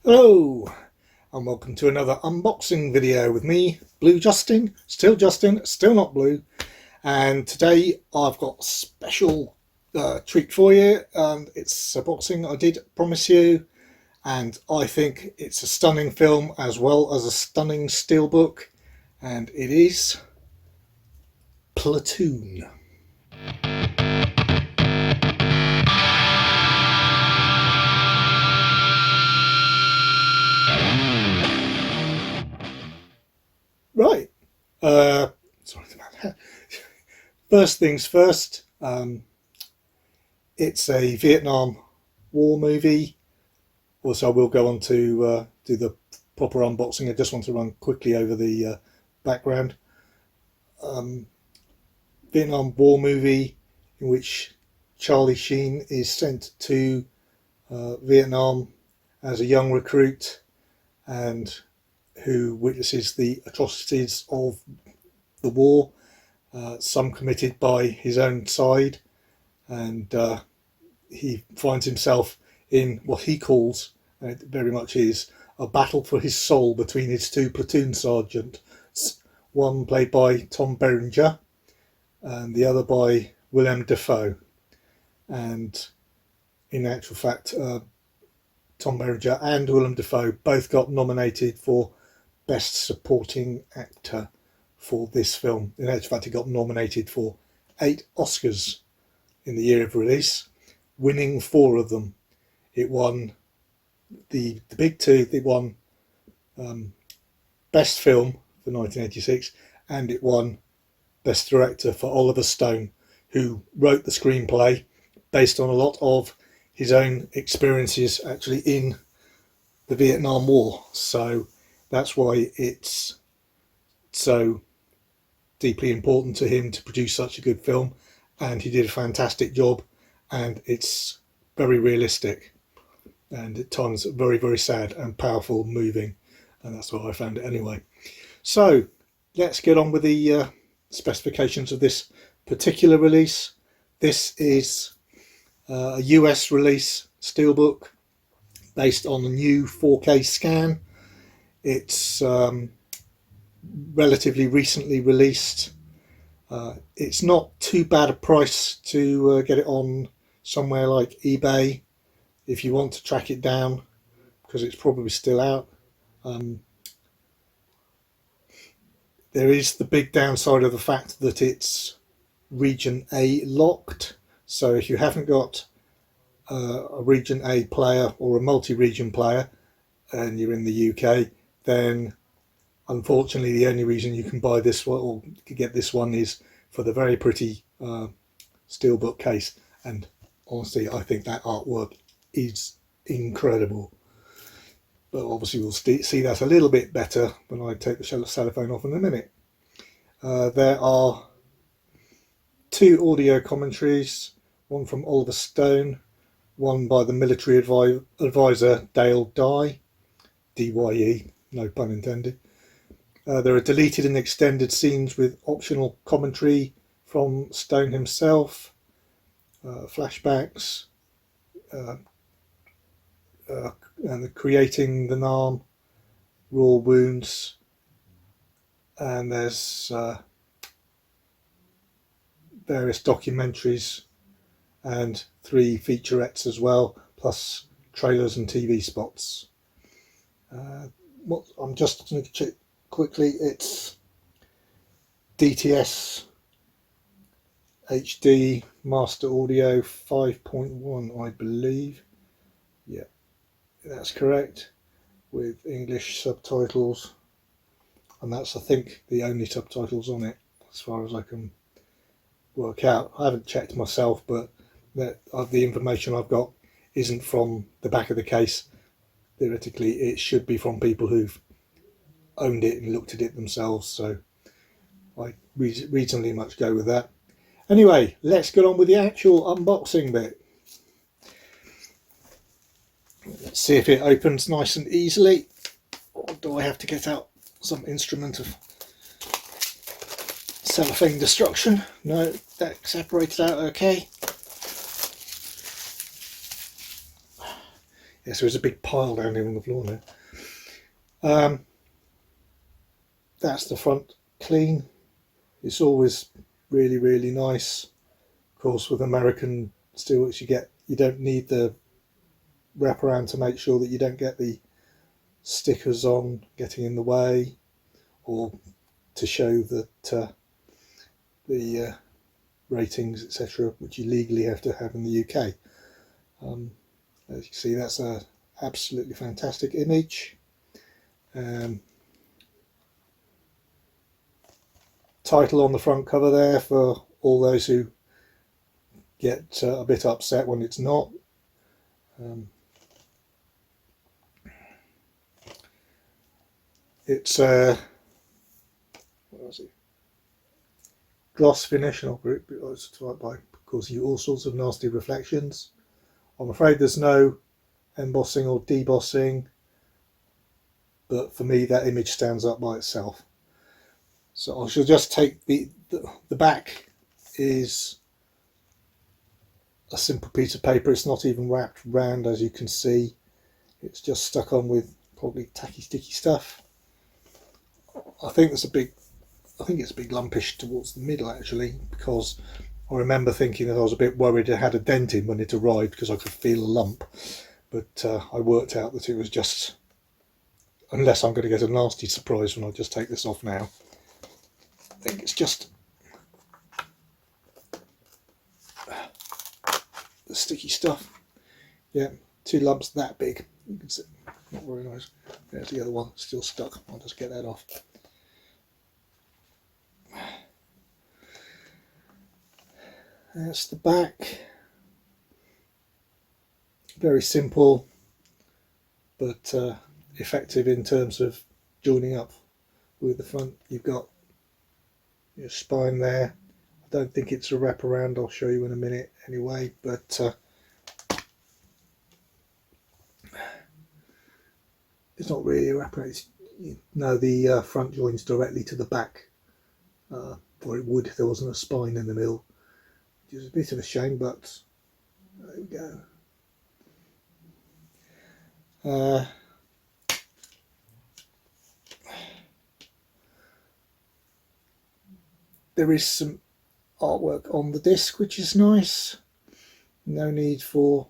Hello and welcome to another unboxing video with me, Blue Justin, still not blue, and today I've got a special treat for you, and it's a boxing I did promise you, and I think it's a stunning film as well as a stunning steelbook, and it is Platoon. Right, sorry about that. First things first, it's a Vietnam War movie. Also, I will go on to do the proper unboxing. I just want to run quickly over the background. Vietnam War movie in which Charlie Sheen is sent to Vietnam as a young recruit, and who witnesses the atrocities of the war, some committed by his own side, and he finds himself in what he calls, and it very much is, a battle for his soul between his two platoon sergeants, one played by Tom Berenger and the other by Willem Dafoe. And in actual fact, Tom Berenger and Willem Dafoe both got nominated for Best Supporting Actor for this film. In actual fact, he got nominated for 8 Oscars in the year of release, winning 4 of them. It won the big 2. It won Best Film for 1986, and it won Best Director for Oliver Stone, who wrote the screenplay based on a lot of his own experiences actually in the Vietnam War. So that's why it's so deeply important to him to produce such a good film, and he did a fantastic job, and it's very realistic and at times very, very sad and powerful, moving, and that's what I found it anyway. So let's get on with the specifications of this particular release. This is a US release steelbook based on a new 4K scan. It's relatively recently released. It's not too bad a price to get it on somewhere like eBay if you want to track it down, because it's probably still out. There is the big downside of the fact that it's region A locked, so if you haven't got a region A player or a multi-region player and you're in the UK, then unfortunately the only reason you can buy this one or get this one is for the very pretty steelbook case, and honestly I think that artwork is incredible. But obviously we'll see that a little bit better when I take the cellophane off in a minute. There are 2 audio commentaries, one from Oliver Stone, one by the military advisor Dale Dye, D-Y-E, no pun intended. There are deleted and extended scenes with optional commentary from Stone himself, flashbacks, and creating the Nam, raw wounds, and there's various documentaries and 3 featurettes as well, plus trailers and TV spots. I'm just going to check quickly. It's DTS HD Master Audio 5.1, I believe. Yeah, that's correct, with English subtitles, and that's, I think, the only subtitles on it as far as I can work out. I haven't checked myself, but the information I've got isn't from the back of the case. Theoretically it should be from people who've owned it and looked at it themselves, so I reasonably much go with that. Anyway, let's get on with the actual unboxing bit. Let's see if it opens nice and easily, or do I have to get out some instrument of cellophane destruction? No, that separated out okay. Yes, there is a big pile down here on the floor now. That's the front clean. It's always really, really nice. Of course, with American Steelbooks, you don't need the wraparound to make sure that you don't get the stickers on getting in the way, or to show that the ratings, etc., which you legally have to have in the UK. As you see, that's a absolutely fantastic image. Title on the front cover there for all those who get a bit upset when it's not. It's what was it? Gloss finish, not group, by cause you all sorts of nasty reflections. I'm afraid there's no embossing or debossing, but for me that image stands up by itself. So I shall just take the back is a simple piece of paper. It's not even wrapped round, as you can see. It's just stuck on with probably tacky sticky stuff. I think it's a bit lumpish towards the middle actually, because I remember thinking that I was a bit worried it had a dent in when it arrived because I could feel a lump, but I worked out that it was just, unless I'm going to get a nasty surprise when I just take this off now, I think it's just the sticky stuff. Yeah, 2 lumps that big. You can see, not very nice. There's the other one still stuck. I'll just get that off. That's the back. Very simple, but effective in terms of joining up with the front. You've got your spine there. I don't think it's a wraparound. I'll show you in a minute anyway, but it's not really a wraparound. No, the front joins directly to the back, or it would if there wasn't a spine in the middle, which is a bit of a shame, but there we go. There is some artwork on the disc, which is nice. No need for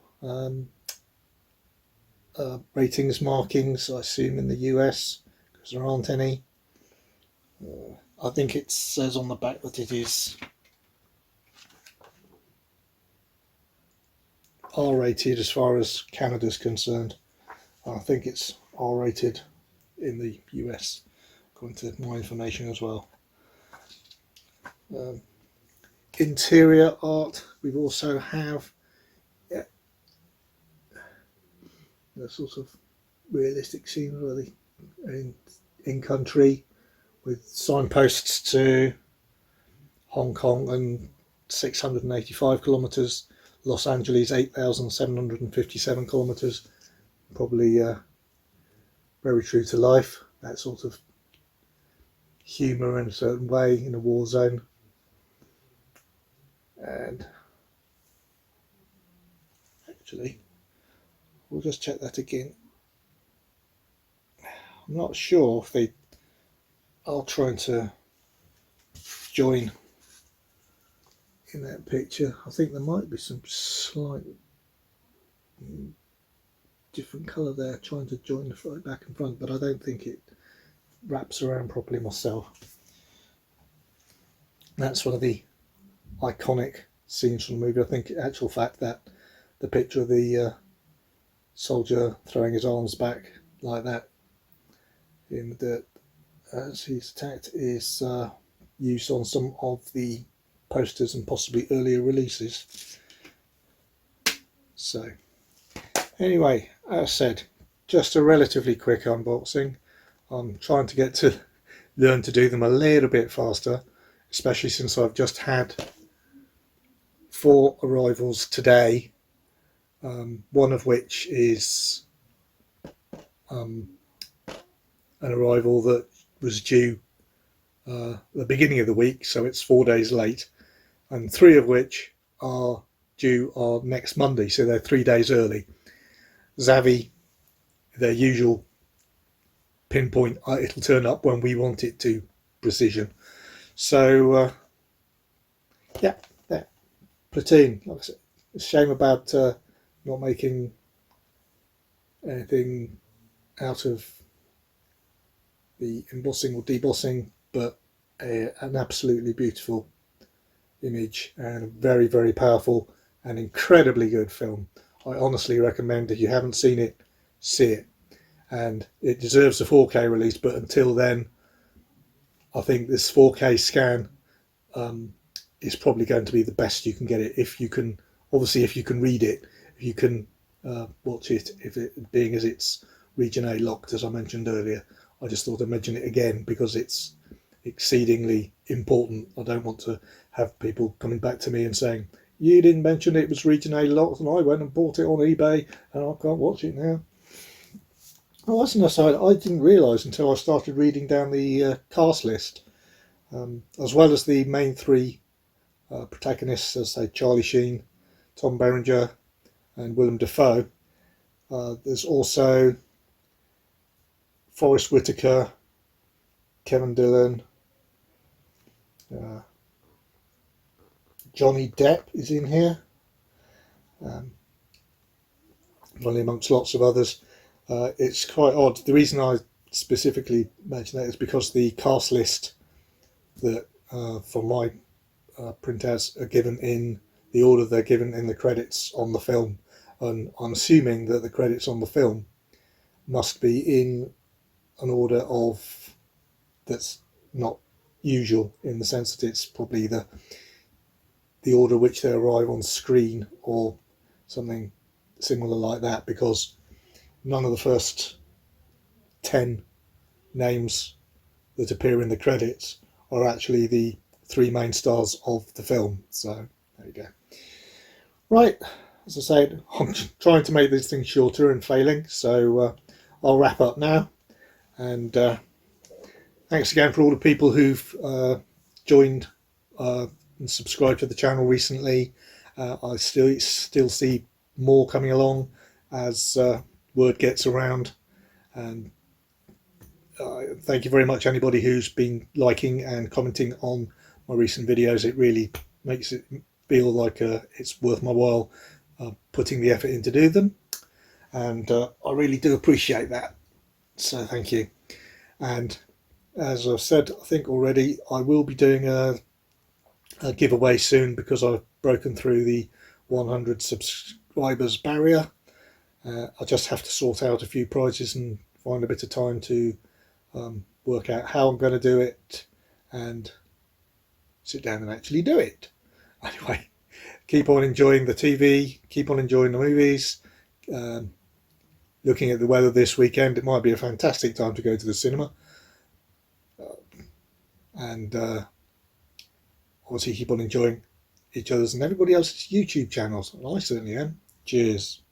ratings markings, I assume, in the US, because there aren't any. I think it says on the back that it is R-rated as far as Canada's concerned. I think it's R-rated in the US, according to my information as well. Interior art, we also have the sort of realistic scenes really in country, with signposts to Hong Kong and 685 kilometres, Los Angeles 8,757 kilometres. Probably very true to life, that sort of humour in a certain way in a war zone. And actually, we'll just check that again. I'm not sure if they are trying to join in that picture. I think there might be some slight different colour there, trying to join the front, back and front, but I don't think it wraps around properly myself. That's one of the iconic scenes from the movie. I think in actual fact that the picture of the soldier throwing his arms back like that in the dirt as he's attacked is used on some of the posters and possibly earlier releases. So anyway, as I said, just a relatively quick unboxing. I'm trying to get to learn to do them a little bit faster, especially since I've just had 4 arrivals today, one of which is an arrival that was due the beginning of the week, so it's 4 days late, and 3 of which are due on next Monday, so they're 3 days early. Zavi, their usual pinpoint, it'll turn up when we want it to, precision. So yeah, Platoon. Like I said, it's a shame about not making anything out of the embossing or debossing, but an absolutely beautiful image and a very, very powerful and incredibly good film. I honestly recommend, if you haven't seen it, see it. And it deserves a 4K release, but until then, I think this 4K scan is probably going to be the best you can get it. If you can, obviously, if you can read it, if you can watch it, if it being as it's region A locked, as I mentioned earlier. I just thought I'd mention it again because it's exceedingly important. I don't want to have people coming back to me and saying, you didn't mention it was region A locked and I went and bought it on eBay and I can't watch it now. Oh, that's an aside. I didn't realise until I started reading down the cast list, as well as the main three protagonists, as say Charlie Sheen, Tom Berenger and Willem Dafoe. There's also Forrest Whitaker, Kevin Dillon, Johnny Depp is in here, only amongst lots of others. It's quite odd. The reason I specifically mention that is because the cast list that for my printouts are given in the order they're given in the credits on the film, and I'm assuming that the credits on the film must be in an order of that's not usual, in the sense that it's probably the order which they arrive on screen or something similar like that, because none of the first 10 names that appear in the credits are actually the three main stars of the film. So there you go. Right, as I said, I'm trying to make these things shorter and failing, so I'll wrap up now. And thanks again for all the people who've joined and subscribed to the channel recently. I still see more coming along as word gets around. And thank you very much anybody who's been liking and commenting on my recent videos. It really makes it feel like it's worth my while putting the effort in to do them, and I really do appreciate that, so thank you. And as I've said, I think already, I will be doing a giveaway soon, because I've broken through the 100 subscribers barrier. I just have to sort out a few prizes and find a bit of time to work out how I'm going to do it and sit down and actually do it. Anyway, keep on enjoying the TV, keep on enjoying the movies. Looking at the weather this weekend, it might be a fantastic time to go to the cinema. And obviously keep on enjoying each other's and everybody else's YouTube channels. And I certainly am. Cheers.